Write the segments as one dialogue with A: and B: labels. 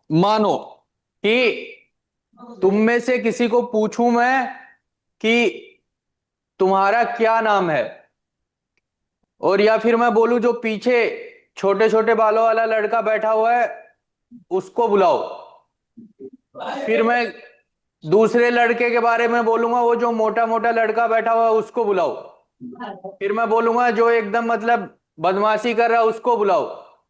A: मानो कि तुम में से किसी को पूछूं मैं कि तुम्हारा क्या नाम है, और या फिर मैं बोलूं जो पीछे छोटे छोटे बालों वाला लड़का बैठा हुआ है उसको बुलाओ। फिर मैं दूसरे लड़के के बारे में बोलूंगा, वो जो मोटा मोटा लड़का बैठा हुआ है उसको बुलाओ। फिर मैं बोलूंगा जो एकदम मतलब बदमाशी कर रहा है उसको बुलाओ।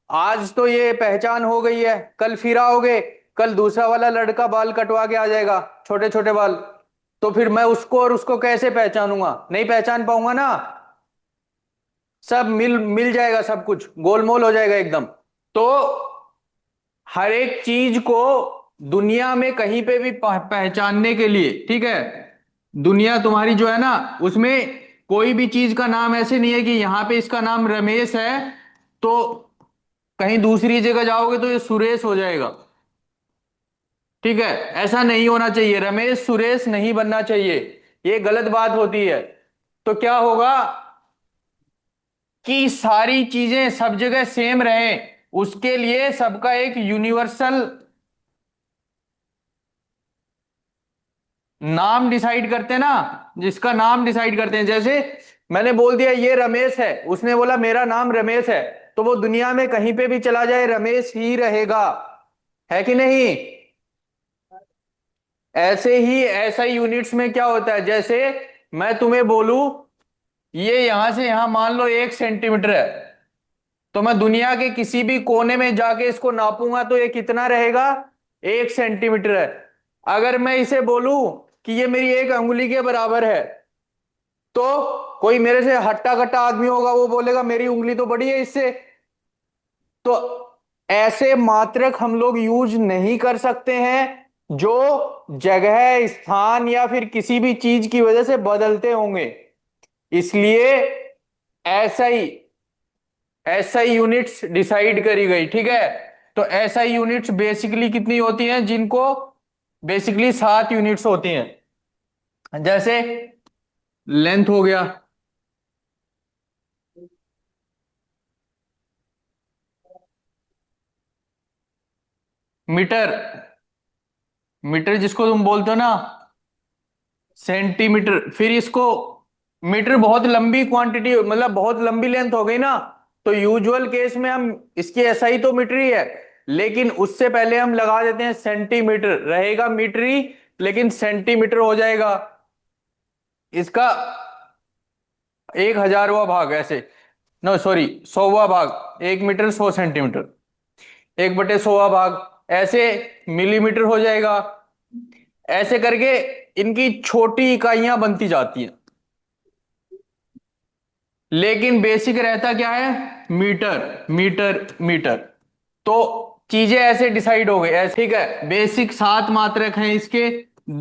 A: आज तो ये पहचान हो गई है, कल फिर आओगे, कल दूसरा वाला लड़का बाल कटवा के आ जाएगा, छोटे छोटे बाल। तो फिर मैं उसको और उसको कैसे पहचानूंगा? नहीं पहचान पाऊंगा ना। सब मिल मिल जाएगा, सब कुछ गोलमोल हो जाएगा एकदम। तो हर एक चीज को दुनिया में कहीं पे भी पहचानने के लिए, ठीक है, दुनिया तुम्हारी जो है ना, उसमें कोई भी चीज का नाम ऐसे नहीं है कि यहां पे इसका नाम रमेश है तो कहीं दूसरी जगह जाओगे तो ये सुरेश हो जाएगा। ठीक है, ऐसा नहीं होना चाहिए, रमेश सुरेश नहीं बनना चाहिए, ये गलत बात होती है। तो क्या होगा कि सारी चीजें सब जगह सेम रहे, उसके लिए सबका एक यूनिवर्सल नाम डिसाइड करते हैं ना, जिसका नाम डिसाइड करते हैं। जैसे मैंने बोल दिया ये रमेश है, उसने बोला मेरा नाम रमेश है, तो वो दुनिया में कहीं पे भी चला जाए रमेश ही रहेगा, है कि नहीं? ऐसे ही ऐसा यूनिट्स में क्या होता है, जैसे मैं तुम्हें बोलूं ये यहां से यहां मान लो 1 सेंटीमीटर है, तो मैं दुनिया के किसी भी कोने में जाके इसको नापूंगा तो ये कितना रहेगा? 1 सेंटीमीटर है। अगर मैं इसे बोलूं कि ये मेरी 1 अंगुली के बराबर है, तो कोई मेरे से हट्टा कट्टा आदमी होगा, वो बोलेगा मेरी उंगली तो बड़ी है इससे। तो ऐसे मात्रक हम लोग यूज नहीं कर सकते हैं जो जगह स्थान या फिर किसी भी चीज की वजह से बदलते होंगे। इसलिए ऐसा ही एसआई यूनिट्स डिसाइड करी गई, ठीक है। तो एसआई यूनिट्स बेसिकली कितनी होती हैं? जिनको बेसिकली 7 यूनिट्स होती हैं। जैसे लेंथ हो गया, मीटर, मीटर जिसको तुम बोलते हो ना, सेंटीमीटर। फिर इसको मीटर बहुत लंबी क्वांटिटी, मतलब बहुत लंबी लेंथ हो गई ना, तो यूजुअल केस में हम इसकी एसआई तो मीटर ही है, लेकिन उससे पहले हम लगा देते हैं सेंटीमीटर, रहेगा मीटर ही लेकिन सेंटीमीटर हो जाएगा इसका 1,000वां भाग, ऐसे। नो सॉरी, 100वां भाग, 1 मीटर 100 सेंटीमीटर, 1/100वां भाग, ऐसे मिलीमीटर हो जाएगा। ऐसे करके इनकी छोटी इकाइयां बनती जाती हैं, लेकिन बेसिक रहता क्या है? Metre metre metre. तो चीजें ऐसे डिसाइड हो गई ऐसे, ठीक है। बेसिक 7 मात्रक हैं इसके,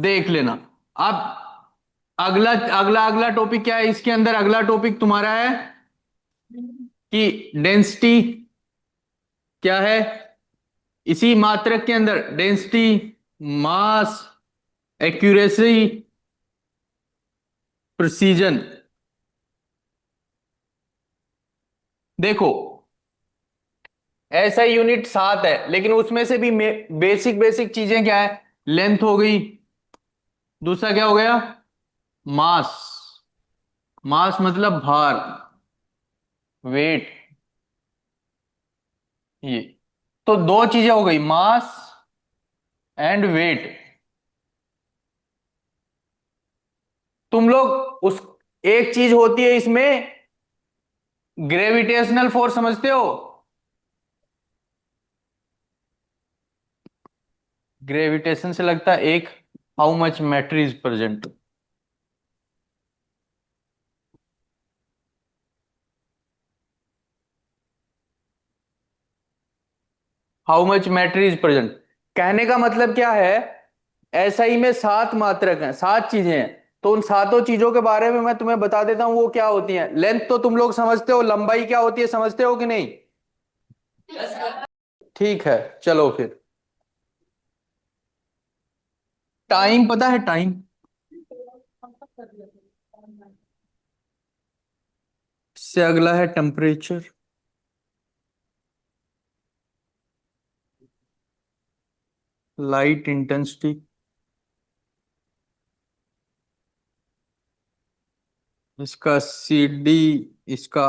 A: देख लेना। अब अगला अगला अगला टॉपिक क्या है इसके अंदर? अगला टॉपिक तुम्हारा है कि डेंसिटी क्या है इसी मात्रक के अंदर? डेंसिटी, मास, एक्यूरेसी, प्रिसीजन। देखो ऐसा यूनिट 7 है, लेकिन उसमें से भी बेसिक बेसिक चीजें क्या है? लेंथ हो गई, दूसरा क्या हो गया? मास, मास मतलब भार, वेट, ये। तो दो चीजें हो गई, मास एंड वेट। तुम लोग उस एक चीज होती है इसमें, ग्रेविटेशनल फोर्स समझते हो? ग्रेविटेशन से लगता है एक, how much matter is present. How much matter is present, कहने का मतलब क्या है? ऐसा ही में 7 मात्रक हैं, 7 चीजें हैं, तो उन 7 चीजों के बारे में मैं तुम्हें बता देता हूं वो क्या होती हैं। लेंथ तो तुम लोग समझते हो, लंबाई क्या होती है समझते हो कि नहीं? ठीक है, चलो फिर। टाइम पता है? टाइम से अगला है टेम्परेचर। लाइट इंटेंसिटी, इसका CD, इसका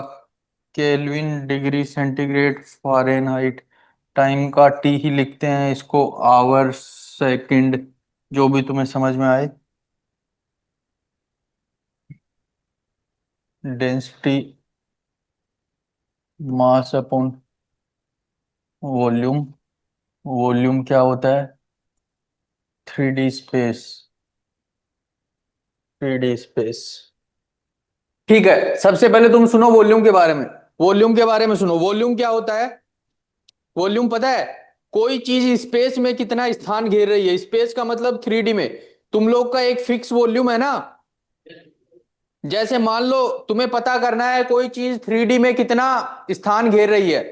A: kelvin, degree centigrade, Fahrenheit, time का T ही लिखते हैं इसको, आवर, सेकंड, जो भी तुम्हें समझ में आए। Density, mass upon volume. Volume क्या होता है? 3D space, 3D space. ठीक है, सबसे पहले तुम सुनो वॉल्यूम के बारे में। वॉल्यूम के बारे में सुनो, वॉल्यूम क्या होता है? वॉल्यूम पता है? कोई चीज स्पेस में कितना स्थान घेर रही है। स्पेस का मतलब 3D में तुम लोग का एक फिक्स वॉल्यूम है ना। जैसे मान लो तुम्हें पता करना है कोई चीज 3D में कितना स्थान घेर रही है,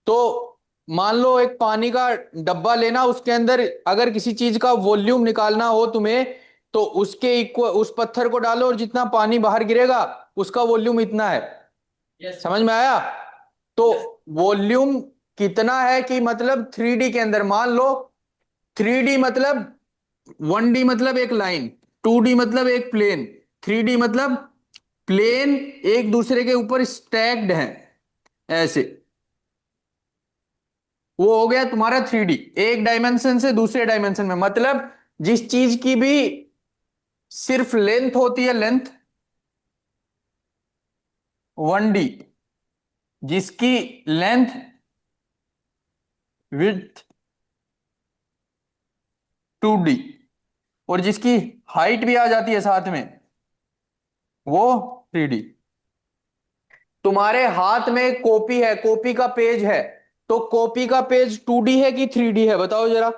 A: तो मान लो एक पानी का डब्बा लेना, उसके अंदर अगर किसी चीज का वॉल्यूम निकालना हो तुम्हें, तो उसके इक्वल उस पत्थर को डालो और जितना पानी बाहर गिरेगा उसका वॉल्यूम इतना है। समझ में आया? तो वॉल्यूम कितना है कि मतलब 3D के अंदर मान लो, 3D मतलब 1D मतलब एक लाइन, 2D मतलब एक प्लेन, 3D मतलब प्लेन एक दूसरे के ऊपर स्टैक्ड हैं ऐसे। वो हो गया तुम्हारा 3D, एक डायमेंशन से दूसरे डायमेंशन में। मतलब जिस चीज की भी सिर्फ लेंथ होती है, लेंथ 1D, जिसकी लेंथ, विड्थ 2D, और जिसकी हाइट भी आ जाती है साथ में, वो 3D। तुम्हारे हाथ में कॉपी है, कॉपी का पेज है, तो कॉपी का पेज 2D है कि 3D है, बताओ जरा।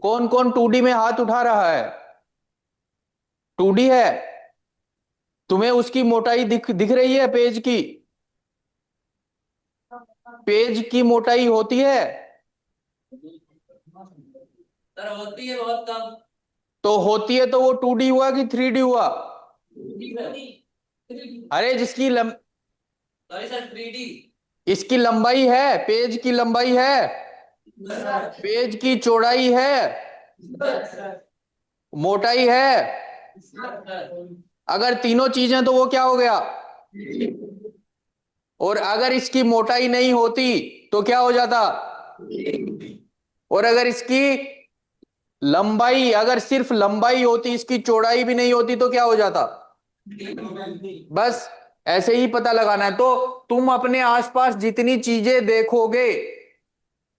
A: कौन कौन 2D में हाथ उठा रहा है? 2D है। तुम्हें उसकी मोटाई दिख दिख रही है पेज की? पेज की मोटाई होती है?
B: सर होती है बहुत कम।
A: तो होती है तो वो 2D हुआ कि 3D हुआ? अरे जिसकी
B: सॉरी सर 3D।
A: इसकी लंबाई है, पेज की लंबाई है, पेज की चौड़ाई है, मोटाई है। अगर तीनों चीजें तो वो क्या हो गया? और अगर इसकी मोटाई नहीं होती तो क्या हो जाता? और अगर इसकी लंबाई, अगर सिर्फ लंबाई होती, इसकी चौड़ाई भी नहीं होती, तो क्या हो जाता? बस ऐसे ही पता लगाना है। तो तुम अपने आसपास जितनी चीजें देखोगे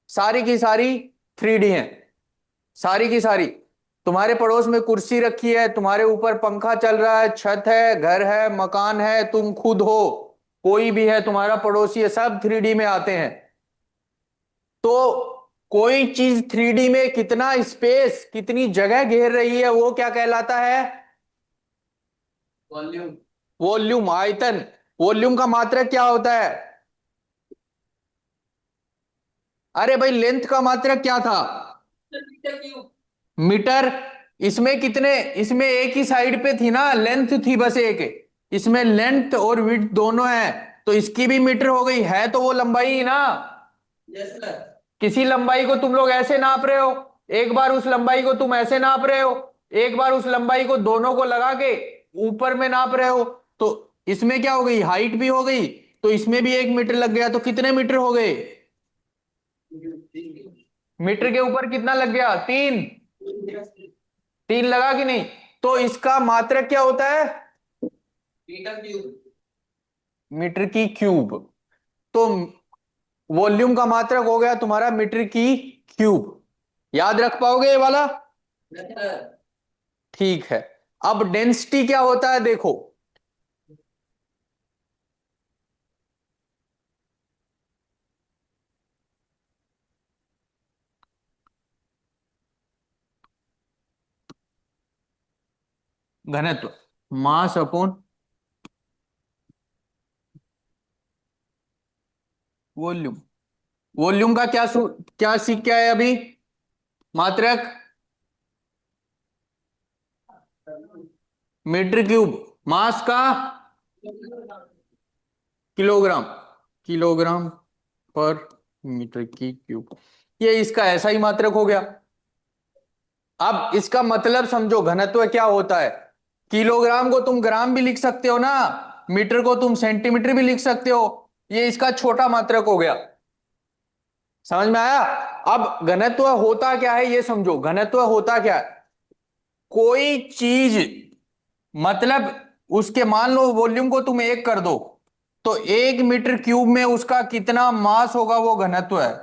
A: सारी की सारी 3D हैं, सारी की सारी। तुम्हारे पड़ोस में कुर्सी रखी है, तुम्हारे ऊपर पंखा चल रहा है, छत है, घर है, मकान है, तुम खुद हो, कोई भी है तुम्हारा पड़ोसी है, सब 3D में आते हैं। तो कोई चीज 3D में कितना स्पेस, कितनी जगह घेर रही है, वो क्या कहलाता है?
B: वॉल्यूम।
A: वॉल्यूम, आयतन। वॉल्यूम का मात्रक क्या होता है? अरे भाई लेंथ का मात्रक क्या था?
B: Metre cube.
A: मीटर। इसमें कितने, इसमें एक ही साइड पे थी ना, लेंथ थी बस एक, इसमें लेंथ और विड्थ दोनों है, तो इसकी भी मीटर हो गई है, तो वो लंबाई ही ना।
B: Yes sir.
A: किसी लंबाई को तुम लोग ऐसे नाप रहे हो, एक बार उस लंबाई को तुम ऐसे नाप रहे हो, एक बार उस लंबाई को दोनों को लगा के ऊपर में नाप रहे हो, तो इसमें क्या हो गई? हाइट भी हो गई, तो इसमें भी 1 मीटर लग गया, तो कितने मीटर हो गए? मीटर के ऊपर कितना लग गया? 3। 3 लगा कि नहीं? तो इसका मात्रक क्या होता है?
B: Metre cube.
A: मीटर की क्यूब। तो वॉल्यूम का मात्रक हो गया तुम्हारा मीटर की क्यूब। याद रख पाओगे ये वाला?
B: Yes sir.
A: ठीक है। अब डेंसिटी क्या होता है देखो। घनत्व, मास अपॉन वॉल्यूम। वॉल्यूम का क्या सीख क्या है अभी? मात्रक मीटर क्यूब, मास का किलोग्राम, किलोग्राम पर मीटर की क्यूब, ये इसका ऐसा ही मात्रक हो गया। अब इसका मतलब समझो, घनत्व क्या होता है। किलोग्राम को तुम ग्राम भी लिख सकते हो ना, मीटर को तुम सेंटीमीटर भी लिख सकते हो, ये इसका छोटा मात्रक हो गया। समझ में आया। अब घनत्व होता क्या है ये समझो, घनत्व होता क्या है, कोई चीज, मतलब उसके मान लो वॉल्यूम को तुम 1 कर दो, तो 1 मीटर क्यूब में उसका कितना मास होगा, वो घनत्व है।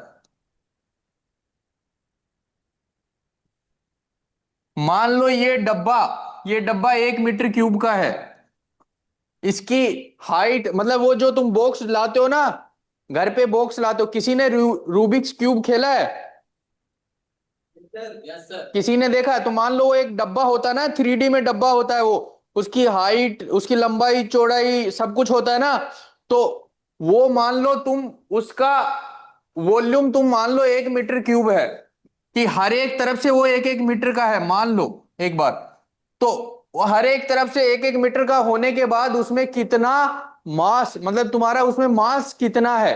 A: मान लो ये डब्बा 1 मीटर क्यूब का है, इसकी हाइट, मतलब वो जो तुम बॉक्स लाते हो ना, घर पे बॉक्स लाते हो, किसी ने रूबिक्स क्यूब खेला है,
B: यस सर।
A: किसी ने देखा है, तो मान लो वो एक डब्बा होता है ना, 3D में डब्बा होता है वो, उसकी हाइट, उसकी लंबाई चौड़ाई सब कुछ होता है ना, तो वो मान लो तुम उसका वॉल्यूम तुम मान लो 1 मीटर क्यूब है, कि हर एक तरफ से वो 1 1 मीटर का है, मान लो एक बार, तो वो हर एक तरफ से 1 1 मीटर का होने के बाद उसमें कितना मास, मतलब तुम्हारा उसमें मास कितना है,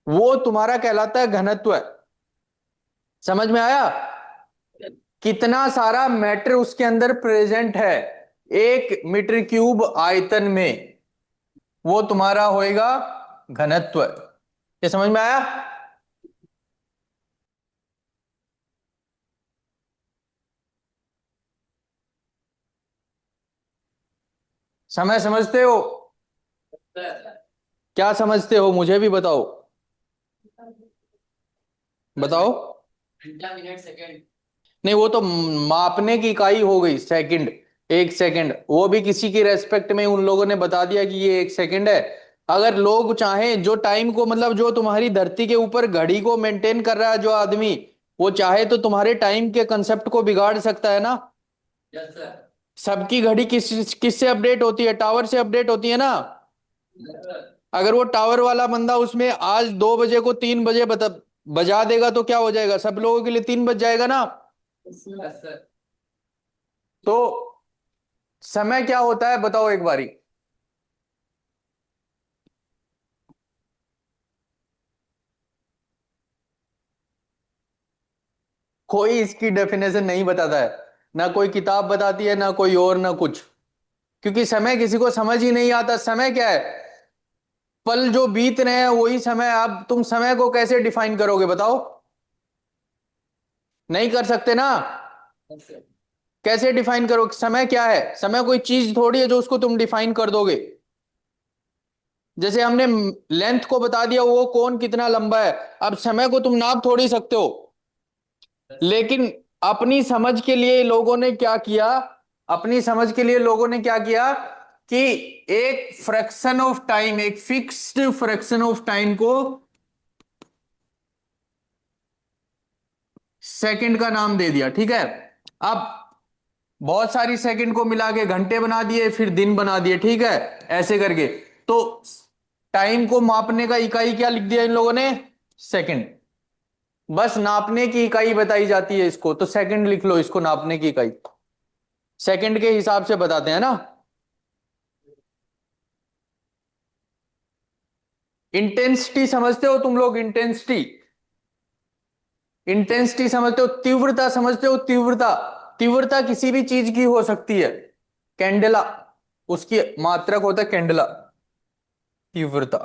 A: वो तुम्हारा कहलाता है घनत्व। समझ में आया। कितना सारा मैटर उसके अंदर प्रेजेंट है 1 मीटर क्यूब आयतन में, वो तुम्हारा होएगा घनत्व। ये समझ में आया। समय समझते हो,
B: सर
A: क्या समझते हो मुझे भी बताओ, बताओ।
B: घंटा मिनट सेकंड।
A: नहीं, वो तो मापने की इकाई हो गई सेकंड, 1 सेकंड, वो भी किसी की रेस्पेक्ट में उन लोगों ने बता दिया कि ये 1 सेकंड है। अगर लोग चाहें, जो टाइम को, मतलब जो तुम्हारी धरती के ऊपर घड़ी को मेंटेन कर रहा है जो आदमी, वो चाहे तो तुम्हारे टाइम के कंसेप्ट को बिगाड़ सकता है ना।
B: Yes sir.
A: सबकी घड़ी किससे अपडेट होती है, टावर से अपडेट होती है ना।
B: Yes sir.
A: अगर वो टावर वाला बंदा उसमें आज 2 बजे को 3 बजे बजा देगा, तो क्या हो जाएगा, सब लोगों के लिए 3 बज जाएगा ना।
B: Yes sir.
A: तो समय क्या होता है बताओ एक बारी। कोई इसकी डेफिनेशन नहीं बताता है, ना कोई किताब बताती है, ना कोई और, ना कुछ, क्योंकि समय किसी को समझ ही नहीं आता। समय क्या है, पल जो बीत रहे हैं वही समय। अब तुम समय को कैसे डिफाइन करोगे बताओ, नहीं कर सकते ना।
B: Yes sir.
A: कैसे डिफाइन करोगे, समय क्या है, समय कोई चीज थोड़ी है जो उसको तुम डिफाइन कर दोगे। जैसे हमने लेंथ को बता दिया, वो कौन कितना लंबा है, अब समय को तुम नाप थोड़ी सकते हो। लेकिन अपनी समझ के लिए लोगों ने क्या किया, अपनी समझ के लिए लोगों ने क्या किया कि एक फ्रैक्शन ऑफ टाइम, एक फिक्स्ड फ्रैक्शन ऑफ टाइम को सेकंड का नाम दे दिया, ठीक है। अब बहुत सारी सेकंड को मिला के घंटे बना दिए, फिर दिन बना दिए, ठीक है, ऐसे करके। तो टाइम को मापने का इकाई क्या लिख दिया इन लोगों ने, सेकंड। बस नापने की इकाई बताई जाती है इसको, तो सेकंड लिख लो इसको, नापने की इकाई सेकंड के हिसाब से बताते हैं ना। इंटेंसिटी समझते हो तुम लोग, इंटेंसिटी, इंटेंसिटी समझते हो, तीव्रता समझते हो, तीव्रता, तीव्रता किसी भी चीज की हो सकती है। कैंडेला, उसकी मात्रक होता है कैंडेला, तीव्रता।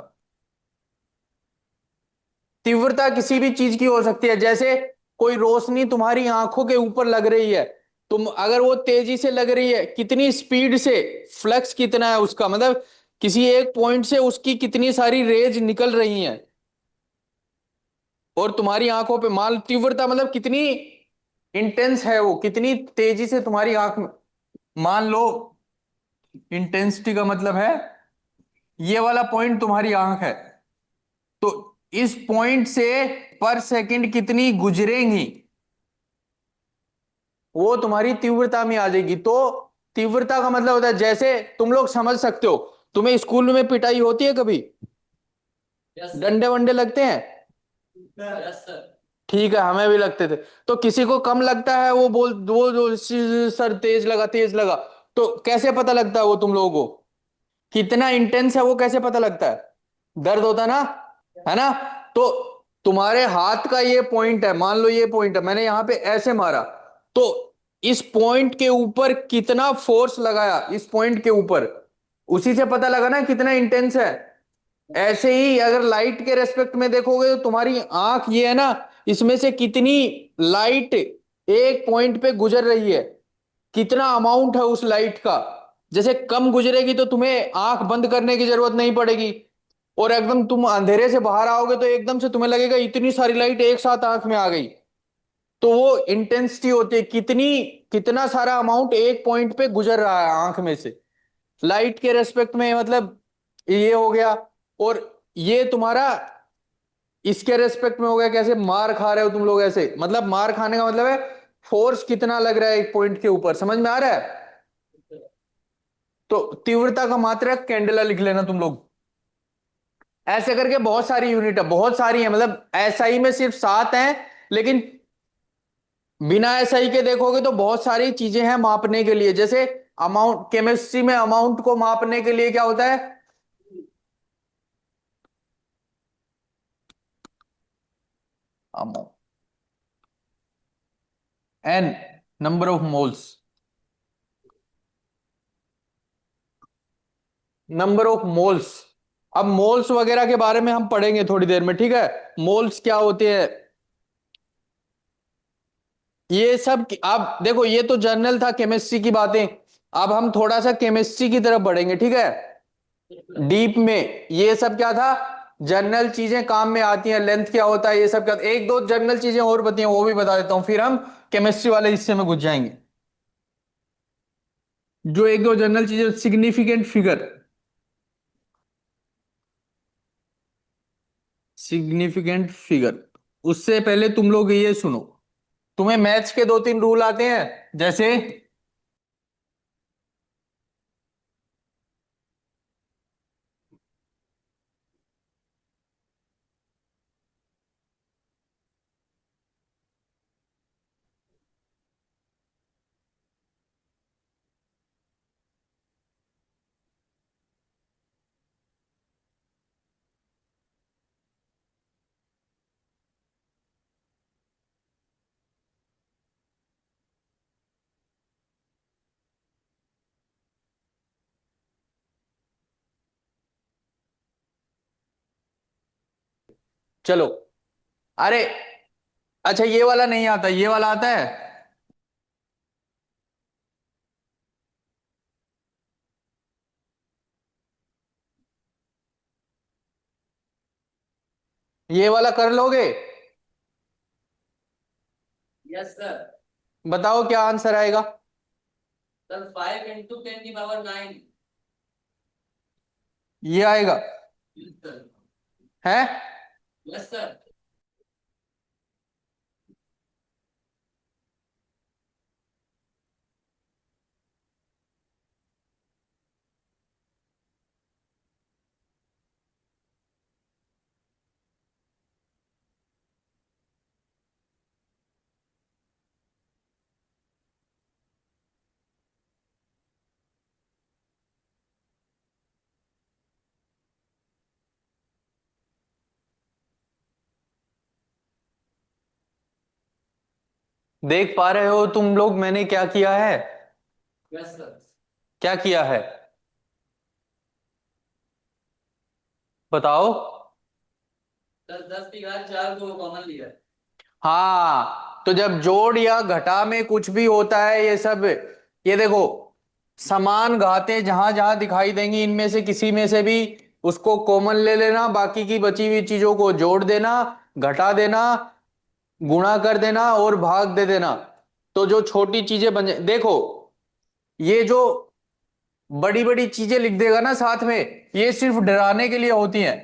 A: तीव्रता किसी भी चीज की हो सकती है, जैसे कोई रोशनी तुम्हारी आंखों के ऊपर लग रही है, तुम अगर वो तेजी से लग रही है, कितनी स्पीड से, फ्लक्स कितना है उसका, मतलब किसी एक पॉइंट से उसकी कितनी सारी रेज निकल रही हैं, और तुम्हारी आंखों पे मान, तीव्रता मतलब कितनी इंटेंस है वो, कितनी तेजी से तुम्हारी आंख में, मान लो इंटेंसिटी का मतलब है ये वाला पॉइंट तुम्हारी आंख है, तो इस पॉइंट से पर सेकंड कितनी गुजरेंगी, वो तुम्हारी तीव्रता में आ जाएगी। तो तीव्रता का मतलब होता है, जैसे तुम लोग समझ सकते हो, तुम्हें स्कूल में पिटाई होती है कभी,
B: यस सर।
A: डंडे वंडे लगते हैं,
B: यस सर।
A: ठीक है, हमें भी लगते थे। तो किसी को कम लगता है, वो बोल वो जो सर तेज लगा, तेज लगा, तो कैसे पता लगता है वो तुम लोगों को, कितना इंटेंस है वो कैसे पता लगता है, दर्द होता है ना, है ना। तो तुम्हारे हाथ का ये पॉइंट है, मान लो ये पॉइंट है, मैंने यहां पे ऐसे मारा, तो इस पॉइंट के ऊपर कितना फोर्स लगाया, इस पॉइंट के ऊपर, उसी से पता लगा ना कितना इंटेंस है। ऐसे ही अगर लाइट के रेस्पेक्ट में देखोगे तो तुम्हारी आंख ये है ना, इसमें से कितनी लाइट एक पॉइंट पे गुजर रही है, कितना अमाउंट है उस लाइट का। जैसे कम गुजरेगी तो तुम्हें आंख बंद करने की जरूरत नहीं पड़ेगी, और एकदम तुम अंधेरे से बाहर आओगे तो एकदम से तुम्हें लगेगा इतनी सारी लाइट एक साथ आंख में आ गई। तो वो इंटेंसिटी होती है, कितनी, कितना सारा अमाउंट एक पॉइंट पे गुजर रहा है आंख में से, लाइट के रेस्पेक्ट में, मतलब ये हो गया। और ये तुम्हारा इसके रेस्पेक्ट में हो गया, कैसे मार खा रहे हो तुम लोग ऐसे, मतलब मार खाने का मतलब है फोर्स कितना लग रहा है एक पॉइंट के ऊपर, समझ में आ रहा है। तो तीव्रता का मात्रक कैंडेला लिख लेना तुम लोग। ऐसे करके बहुत सारी यूनिट है, बहुत सारी है, मतलब एसआई में सिर्फ 7 हैं, लेकिन बिना एसआई के देखोगे तो बहुत सारी चीजें हैं मापने के लिए। जैसे अमाउंट, केमिस्ट्री में अमाउंट को मापने के लिए क्या होता है, N, number of moles, number of moles. अब मोल्स वगैरह के बारे में हम पढ़ेंगे थोड़ी देर में, ठीक है। मोल्स क्या होते हैं ये सब, आप देखो ये तो जर्नल था केमिस्ट्री की बातें, अब हम थोड़ा सा केमिस्ट्री की तरफ बढ़ेंगे, ठीक है। डीप में ये सब क्या था, जर्नल चीजें काम में आती हैं, लेंथ क्या होता है ये सब क्या, एक दो जर्नल चीजें और बताइए वो भी बता देता हूं, फिर हम केमिस्ट्री वाले हिस्से में घुस जाएंगे। जो एक दो जर्नल चीजें, सिग्निफिकेंट फिगर, सिग्निफिकेंट फिगर, उससे पहले तुम लोग ये सुनो, तुम्हें मैथ्स के 2-3 रूल आते हैं, जैसे चलो, अरे अच्छा ये वाला नहीं आता, ये वाला आता है, ये वाला कर लोगे,
B: यस सर।
A: बताओ क्या आंसर आएगा।
B: सर 5 इंटू 10 की पावर 9।
A: ये आएगा,
B: यस सर।
A: है।
B: Yes sir.
A: देख पा रहे हो तुम लोग मैंने क्या किया है,
B: यस सर।
A: क्या किया है, बताओ।
B: सर 10 की घात 4 को कॉमन लिया।
A: हाँ, तो जब जोड़ या घटा में कुछ भी होता है ये सब, ये देखो समान घातें जहां जहां दिखाई देंगी इनमें से किसी में से भी उसको कॉमन ले लेना, बाकी की बची हुई चीजों को जोड़ देना, घटा देना, गुणा कर देना और भाग दे देना, तो जो छोटी चीजें बन जाए, देखो ये जो बड़ी बड़ी चीजें लिख देगा ना साथ में, ये सिर्फ डराने के लिए होती हैं,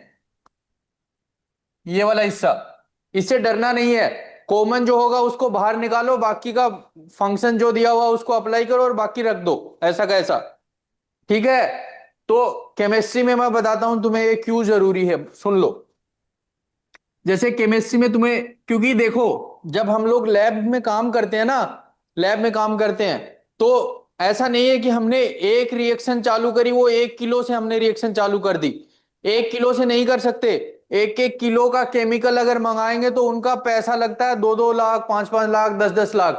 A: ये वाला हिस्सा, इससे डरना नहीं है। कॉमन जो होगा उसको बाहर निकालो, बाकी का फंक्शन जो दिया हुआ उसको अप्लाई करो और बाकी रख दो, ऐसा का ऐसा, ठीक है। तो केमिस्ट्री में मैं बताता हूं तुम्हें ये क्यों जरूरी है, सुन लो। जैसे केमिस्ट्री में तुम्हें, क्योंकि देखो जब हम लोग लैब में काम करते हैं ना, लैब में काम करते हैं, तो ऐसा नहीं है कि हमने एक रिएक्शन चालू करी, वो 1 किलो से हमने रिएक्शन चालू कर दी, 1 किलो से नहीं कर सकते। एक एक किलो का केमिकल अगर मंगाएंगे तो उनका पैसा लगता है 2-2 लाख, 5-5 लाख, 10-10 लाख,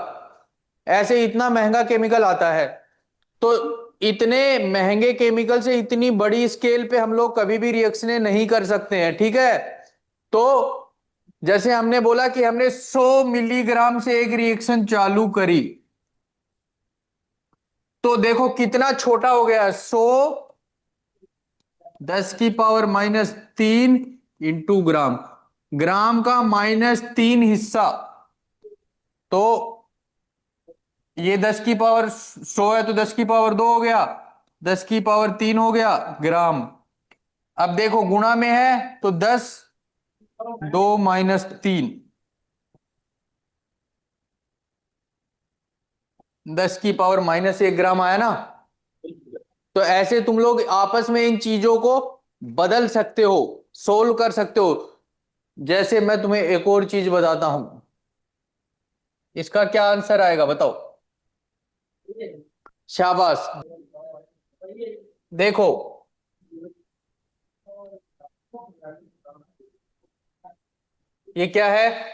A: ऐसे इतना महंगा केमिकल आता है। तो इतने महंगे केमिकल से इतनी बड़ी स्केल पे हम लोग कभी भी रिएक्शनें नहीं कर सकते हैं, ठीक है। तो जैसे हमने बोला कि हमने 100 मिलीग्राम से एक रिएक्शन चालू करी, तो देखो कितना छोटा हो गया, 100 10⁻³ इंटू ग्राम, ग्राम का -3 हिस्सा। तो ये 10⁻100 है तो 10⁻2 हो गया, 10⁻3 हो गया ग्राम। अब देखो गुणा में है तो 10⁻2 - 3, 10⁻1 ग्राम आया ना। तो ऐसे तुम लोग आपस में इन चीजों को बदल सकते हो, सोल्व कर सकते हो। जैसे मैं तुम्हें एक और चीज बताता हूं, इसका क्या आंसर आएगा बताओ। शाबाश। देखो ये क्या है,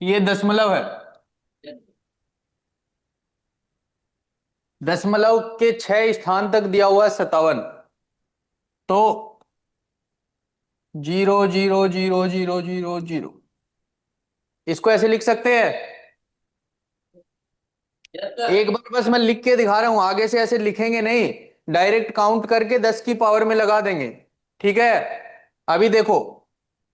A: ये दशमलव है, दशमलव के 6 स्थान तक दिया हुआ है 57। तो 0,0,0,0,0, इसको ऐसे लिख सकते हैं।
B: Yes sir.
A: एक बार बस मैं लिख के दिखा रहा हूं, आगे से ऐसे लिखेंगे नहीं, डायरेक्ट काउंट करके 10 की पावर में लगा देंगे, ठीक है। अभी देखो,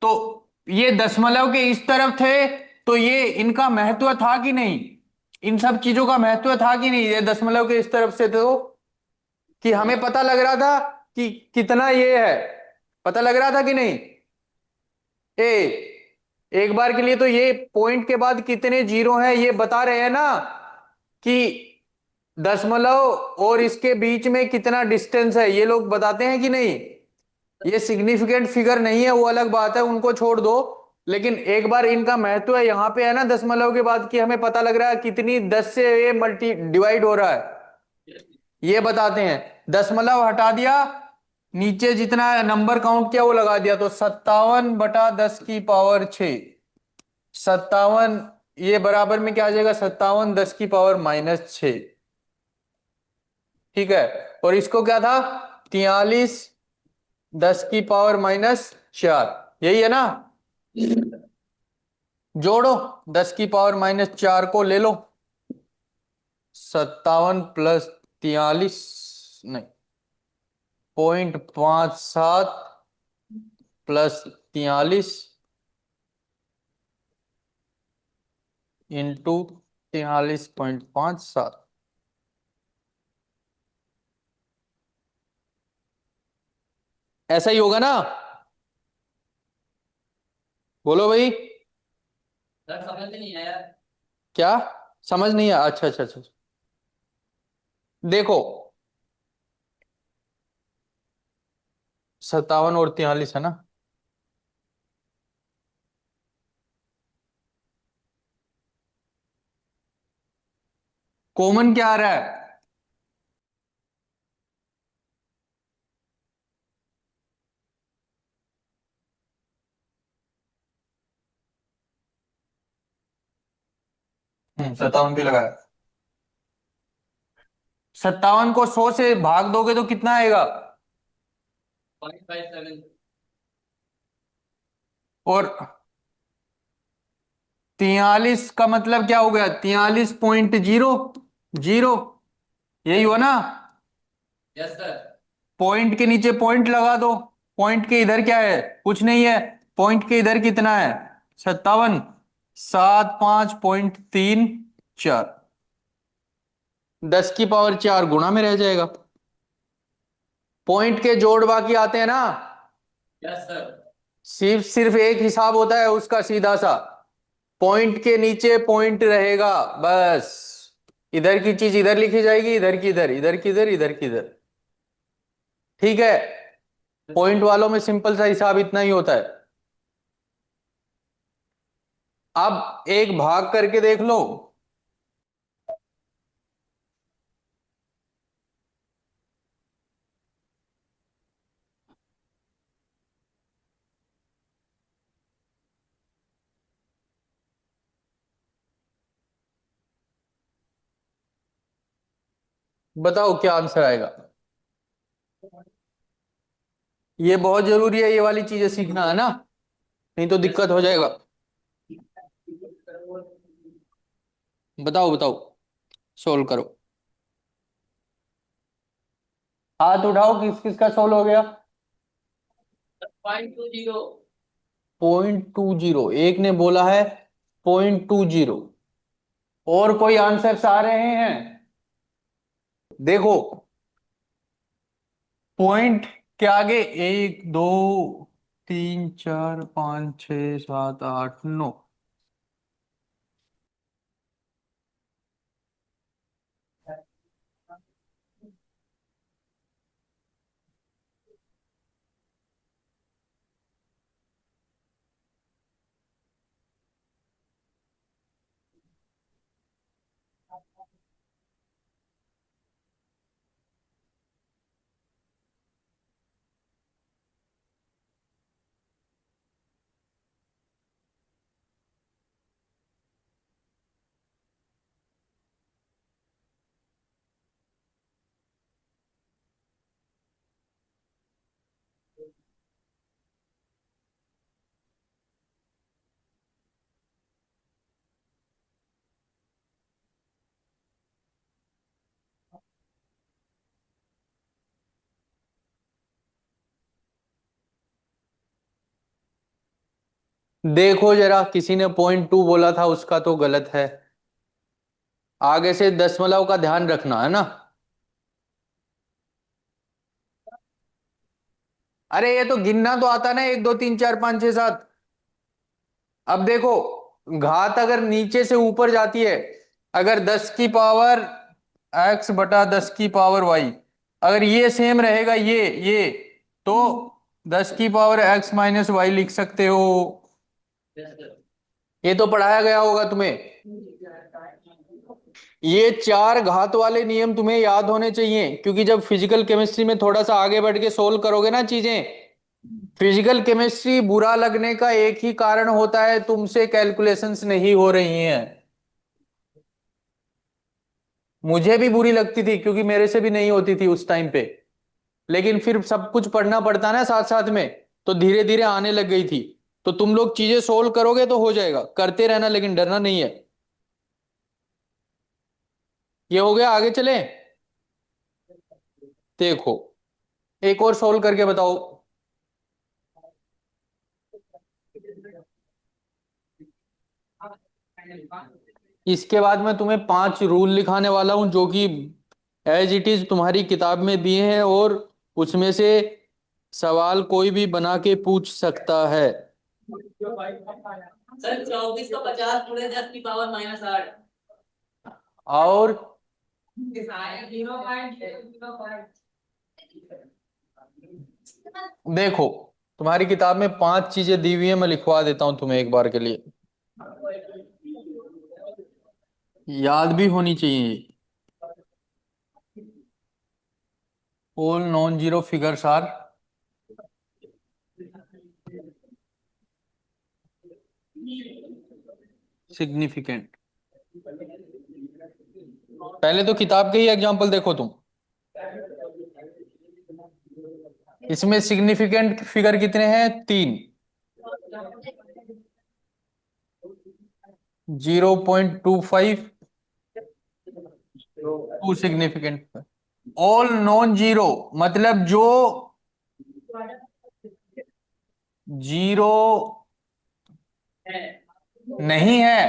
A: तो ये दशमलव के इस तरफ थे, तो ये इनका महत्व था कि नहीं, इन सब चीजों का महत्व था कि नहीं, ये दशमलव के इस तरफ से तो कि हमें पता लग रहा था कि कितना ये है, पता लग रहा था कि नहीं। ए एक बार के लिए तो ये पॉइंट के बाद कितने जीरो हैं ये बता रहे हैं ना, कि दशमलव और इसके बीच में कितना डिस्टेंस है ये लोग बताते हैं कि नहीं। ये सिग्निफिकेंट फिगर नहीं है वो अलग बात है, उनको छोड़ दो। लेकिन एक बार इनका महत्व है यहां पे है ना दशमलव के बाद, कि हमें पता लग रहा है कितनी 10 से ये मल्टी डिवाइड हो रहा है, ये बताते हैं। दशमलव हटा दिया, नीचे जितना नंबर काउंट किया वो लगा दिया, तो 57/10⁻6, 57, ये बराबर में क्या आ जाएगा, 57 10⁻⁻6, ठीक है। और इसको क्या था, 43 10⁻⁻4, यही है ना। जोड़ो, 10⁻⁻4 को ले लो, 57 + 43, नहीं, 0.57 + 43 इंटू 43.57, ऐसा ही होगा ना, बोलो भाई।
B: सर समझ में नहीं आया।
A: क्या समझ नहीं आया, अच्छा अच्छा अच्छा। देखो 57 और 43 है ना, कॉमन क्या आ रहा है, 57 भी लगाया। 57 को 100 से भाग दोगे तो कितना आएगा,
B: 0.57।
A: और 43 का मतलब क्या हो गया, 43.00, यही हुआ ना।
B: Yes sir.
A: पॉइंट के नीचे पॉइंट लगा दो, पॉइंट के इधर क्या है, कुछ नहीं है, पॉइंट के इधर कितना है, 57, 75.34, 10⁻4 गुणा में रह जाएगा। पॉइंट के जोड़ बाकी आते हैं ना,
B: यस सर।
A: सिर्फ सिर्फ एक हिसाब होता है उसका सीधा सा, पॉइंट के नीचे पॉइंट रहेगा बस, इधर की चीज इधर लिखी जाएगी, इधर की इधर, इधर की इधर, इधर की इधर, ठीक है। पॉइंट वालों में सिंपल सा हिसाब इतना ही होता है। अब एक भाग करके देख लो, बताओ क्या आंसर आएगा। ये बहुत जरूरी है, ये वाली चीजें सीखना है ना, नहीं तो दिक्कत हो जाएगा। बताओ बताओ, सोल्व करो। हाथ उठाओ, किस किस का सोल्व हो गया।
B: 0.20।
A: 0.20, एक ने बोला है 0.20। और कोई आंसर्स आ रहे हैं? देखो, पॉइंट के आगे 1 2 3 4 5 6 7 8 9। देखो जरा, किसी ने 0.2 बोला था, उसका तो गलत है। आगे से दशमलव का ध्यान रखना है ना। अरे ये तो गिनना तो आता ना, 1 2 3 4 5 6 7। अब देखो, घात अगर नीचे से ऊपर जाती है, अगर 10 की पावर x/10 की पावर y, अगर ये सेम रहेगा ये, तो 10 की पावर x - y लिख सकते हो। ये तो पढ़ाया गया होगा तुम्हें। ये चार घात वाले नियम तुम्हें याद होने चाहिए, क्योंकि जब फिजिकल केमिस्ट्री में थोड़ा सा आगे बढ़ के सोल्व करोगे ना चीजें, फिजिकल केमिस्ट्री बुरा लगने का एक ही कारण होता है, तुमसे कैलकुलेशंस नहीं हो रही हैं। मुझे भी बुरी लगती थी, क्योंकि मेरे से भी नहीं होती थी उस टाइम पे, लेकिन फिर सब कुछ पढ़ना पड़ता ना साथ साथ में, तो धीरे धीरे आने लग गई थी। तो तुम लोग चीजें सोल्व करोगे तो हो जाएगा, करते रहना, लेकिन डरना नहीं है। ये हो गया, आगे चले। देखो, एक और सोल्व करके बताओ। इसके बाद मैं तुम्हें 5 रूल लिखाने वाला हूं, जो कि एज इट इज तुम्हारी किताब में दिए हैं, और उसमें से सवाल कोई भी बना के पूछ सकता है।
B: सर 24 को 50 पूरे 10 की पावर -8।
A: और
B: 0.05।
A: देखो, तुम्हारी किताब में 5 चीजें दी हुई है, मैं लिखवा देता हूं तुम्हें एक बार के लिए, याद भी होनी चाहिए। All non zero figures are significant. पहले तो किताब के ही एग्जांपल देखो तुम। इसमें सिग्निफिकेंट फिगर कितने हैं? 3। 0.25, 2 सिग्निफिकेंट। ऑल नॉन जीरो मतलब जो जीरो नहीं है,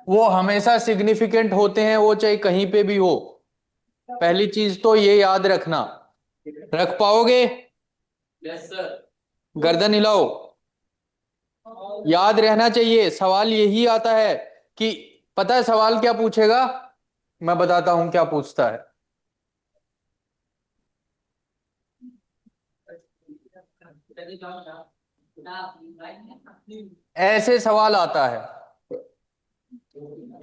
A: वो हमेशा सिग्निफिकेंट होते हैं, वो चाहे कहीं पे भी हो। पहली चीज तो ये याद रखना। रख पाओगे?
B: Yes sir.
A: गर्दन हिलाओ। याद रहना चाहिए, सवाल यही आता है कि, पता है सवाल क्या पूछेगा? मैं बताता हूं क्या पूछता है। ऐसे सवाल आता है,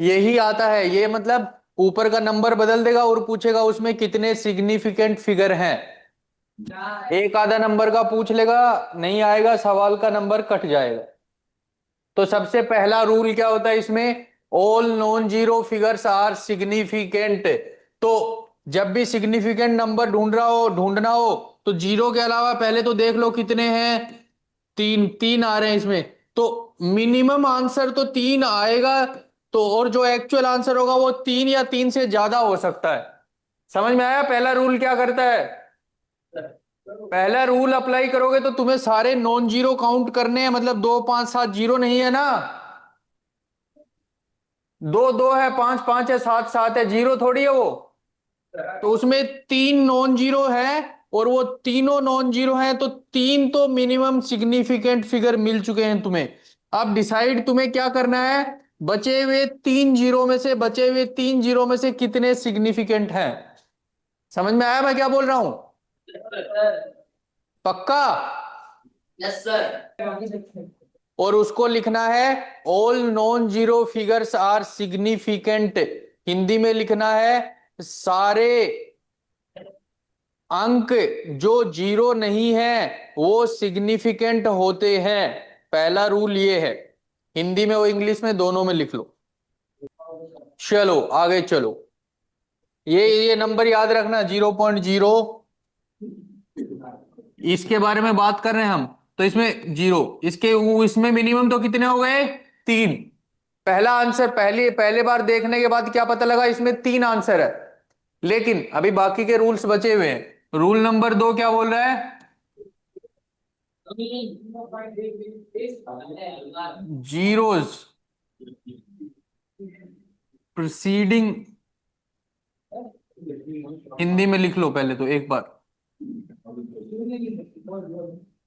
A: यही आता है ये, मतलब ऊपर का नंबर बदल देगा और पूछेगा उसमें कितने सिग्निफिकेंट फिगर हैं। एक आधा नंबर का पूछ लेगा, नहीं आएगा, सवाल का नंबर कट जाएगा। तो सबसे पहला रूल क्या होता है इसमें? All non zero figures are significant. तो जब भी सिग्निफिकेंट नंबर ढूंढना हो तो जीरो के अलावा पहले तो देख लो कितने हैं। तीन तीन आ रहे हैं इसमें। तो मिनिमम आंसर तो तीन आएगा। तो और जो एक्चुअल आंसर होगा वो तीन या तीन से ज्यादा हो सकता है। समझ में आया पहला रूल क्या करता है? पहला रूल अप्लाई करोगे तो तुम्हें सारे नॉन जीरो काउंट करने हैं, मतलब 2 5 7 जीरो नहीं है ना। 2 2 है, 5 5 है, 7 7 है, जीरो थोड़ी है वो। तो उसमें तीन नॉन जीरो है और वो तीनों नॉन जीरो हैं, तो तीन तो मिनिमम सिग्निफिकेंट फिगर मिल चुके हैं तुम्हें। अब डिसाइड तुम्हें क्या करना है, बचे हुए तीन जीरो में से कितने सिग्निफिकेंट हैं। समझ में आया मैं क्या बोल रहा हूं? पक्का?
B: Yes sir.
A: और उसको लिखना है all non zero figures are significant. Hindi में लिखना है सारे अंक जो जीरो नहीं है वो सिग्निफिकेंट होते हैं। पहला रूल ये है। हिंदी में और इंग्लिश में दोनों में लिख लो। चलो आगे चलो। ये नंबर याद रखना 0.0। इसके बारे में बात कर रहे हैं हम। तो इसमें जीरो, इसमें मिनिमम तो कितने हो गए? तीन। पहला आंसर पहले पहले बार देखने के बाद क्या पता लगा, इसमें तीन आंसर है। लेकिन अभी बाकी के रूल्स बचे हुए हैं। रूल नंबर 2 क्या बोल रहा है? जीरोस प्रीसीडिंग, हिंदी में लिख लो पहले तो एक बार।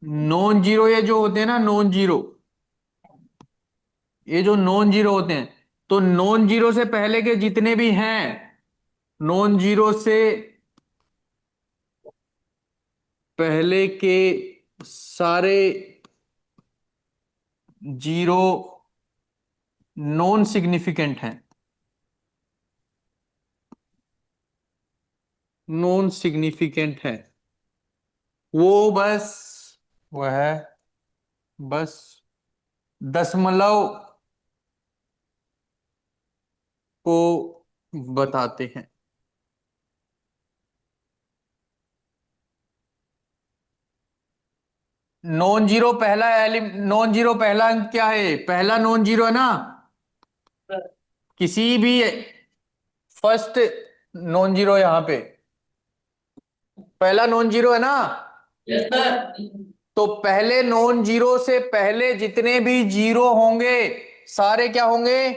A: नॉन जीरो ये जो होते हैं ना, नॉन जीरो, ये जो नॉन जीरो होते हैं, तो नॉन जीरो से पहले के जितने भी हैं, नॉन जीरो से पहले के सारे जीरो नॉन सिग्निफिकेंट हैं। नॉन सिग्निफिकेंट है वो, बस वह बस दशमलव को बताते हैं। नॉन जीरो पहला अंक क्या है? पहला नॉन जीरो है ना, किसी भी फर्स्ट नॉन जीरो यहां पे पहला नॉन जीरो है ना।
B: Yes sir.
A: तो पहले नॉन जीरो से पहले जितने भी जीरो होंगे सारे क्या होंगे?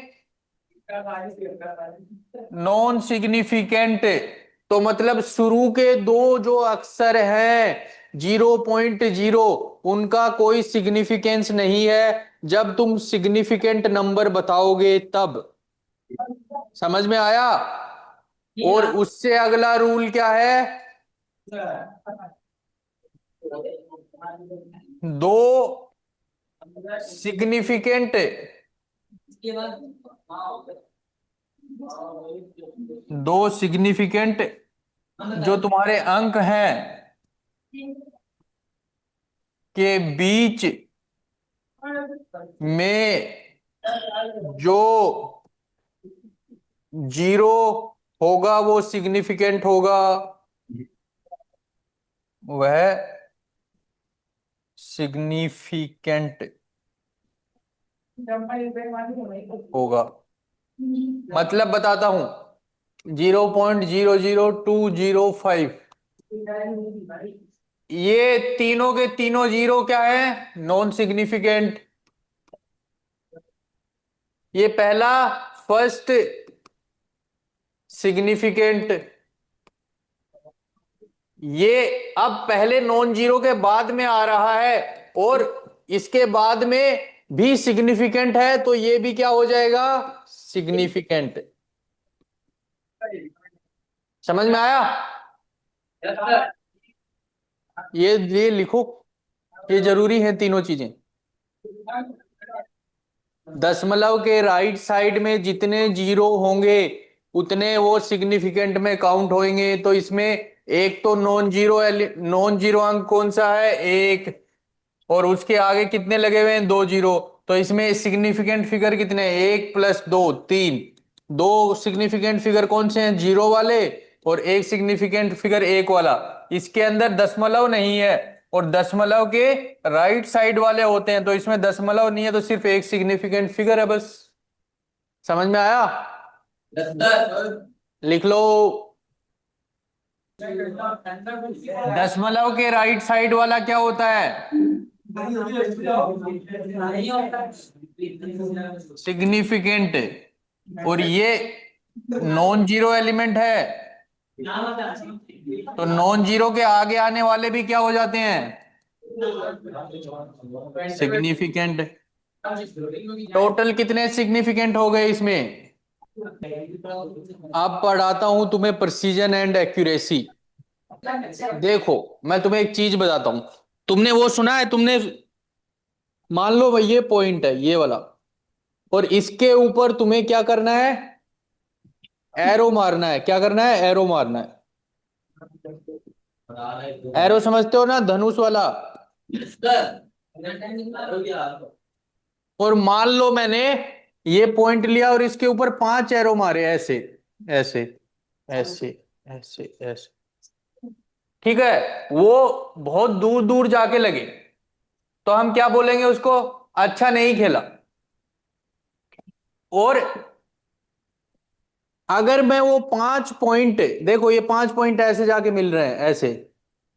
A: Non significant. तो मतलब शुरू के दो जो अक्षर हैं 0.0, उनका कोई सिग्निफिकेंस नहीं है जब तुम सिग्निफिकेंट नंबर बताओगे तब। समझ में आया? और उससे अगला रूल क्या है? दो सिग्निफिकेंट
B: इसके बाद
A: दो सिग्निफिकेंट जो तुम्हारे अंक हैं के बीच में जो जीरो होगा वो सिग्निफिकेंट होगा, वह सिग्निफिकेंट होगा। मतलब बताता हूं, 0.00205, ये तीनों के तीनों जीरो क्या है? Non significant. ये पहला फर्स्ट सिग्निफिकेंट। ये अब पहले नॉन जीरो के बाद में आ रहा है और इसके बाद में भी सिग्निफिकेंट है, तो ये भी क्या हो जाएगा? सिग्निफिकेंट। समझ में आया?
B: Yes sir.
A: ये लिखो, ये जरूरी है तीनों चीजें। दशमलव के राइट साइड में जितने जीरो होंगे उतने वो सिग्निफिकेंट में काउंट होंगे। तो इसमें एक तो नॉन जीरो अंक कौन सा है? एक। और उसके आगे कितने लगे हुए हैं? 2 जीरो। तो इसमें सिग्निफिकेंट फिगर कितने हैं? 1 + 2 3। दो सिग्निफिकेंट फिगर कौन से हैं? 0 वाले, और एक सिग्निफिकेंट फिगर 1 वाला। इसके अंदर दशमलव नहीं है, और दशमलव के राइट साइड वाले होते हैं, तो इसमें दशमलव नहीं है, तो सिर्फ एक सिग्निफिकेंट फिगर है बस। समझ में आया? लिख लो। दशमलव के राइट साइड वाला क्या होता है? सिग्निफिकेंट। और ये नॉन जीरो एलिमेंट है, तो नॉन जीरो के आगे आने वाले भी क्या हो जाते हैं? सिग्निफिकेंट। टोटल कितने सिग्निफिकेंट हो गए इसमें? अब पढ़ाता हूं तुम्हें प्रिसीजन एंड एक्यूरेसी। देखो, मैं तुम्हें एक चीज बताता हूं। तुमने वो सुना है, तुमने मान लो भाई ये पॉइंट है, ये वाला, और इसके ऊपर तुम्हें क्या करना है? एरो मारना है। क्या करना है? एरो मारना है। एरो समझते हो ना, धनुष वाला। और मान लो मैंने ये पॉइंट लिया और इसके ऊपर 5 एरो मारे, ऐसे ऐसे ऐसे ऐसे ऐसे। ठीक है, वो बहुत दूर दूर जाके लगे, तो हम क्या बोलेंगे उसको? अच्छा नहीं खेला। और अगर मैं वो 5 पॉइंट, देखो ये 5 पॉइंट ऐसे जाके मिल रहे हैं, ऐसे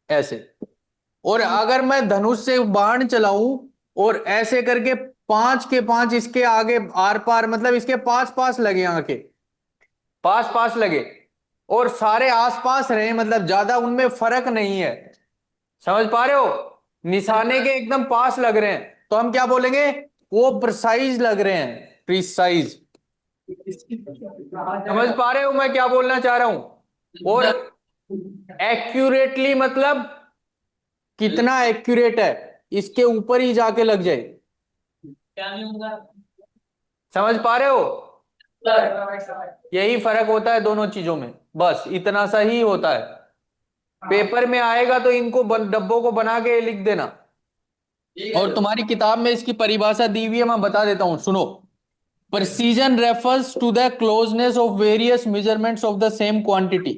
A: ऐसे, और अगर मैं धनुष से बाण चलाऊं और ऐसे करके 5 के 5 इसके आगे आर पार, मतलब इसके पास पास लगे, आके पास पास लगे, और सारे आसपास रहे, मतलब ज्यादा उनमें फर्क नहीं है। समझ पा रहे हो? निशाने के एकदम पास लग रहे हैं, तो हम क्या बोलेंगे? वो प्रिसाइज लग रहे हैं, प्रिसाइज। समझ पा रहे हो मैं क्या बोलना चाह रहा हूं? और एक्यूरेटली मतलब कितना एक्यूरेट है, इसके ऊपर ही जाके लग जाए। समझ पा रहे हो? यही फर्क होता है दोनों चीजों में, बस इतना सा ही होता है। पेपर में आएगा तो इनको डब्बों को बना के लिख देना। और तुम्हारी किताब में इसकी परिभाषा दी हुई है, मैं बता देता हूं, सुनो। Precision refers to the closeness of various measurements of the same quantity.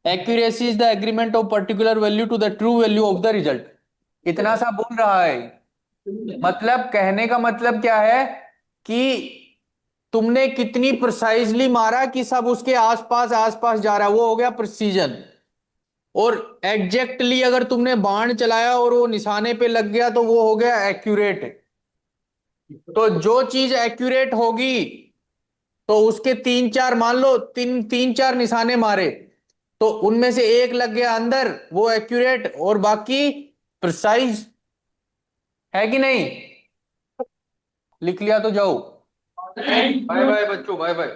A: Accuracy is the agreement of particular value to the true value of the result. इतना सा बोल रहा है। मतलब कहने का मतलब क्या है कि तुमने कितनी प्रिसाइजली मारा कि सब उसके आसपास आसपास जा रहा है, वो हो गया प्रिसीजन। और एग्जैक्टली अगर तुमने बाण चलाया और वो निशाने पे लग गया, तो वो हो गया एक्यूरेट। तो जो चीज एक्यूरेट होगी, तो उसके 3 4, मान लो तीन तीन चार निशाने मारे, तो उनमें से एक लग गया अंदर, वो एक्यूरेट, और बाकी प्रिसाइज। है कि नहीं? लिख लिया तो जाओ। बाय बाय बच्चों, बाय बाय।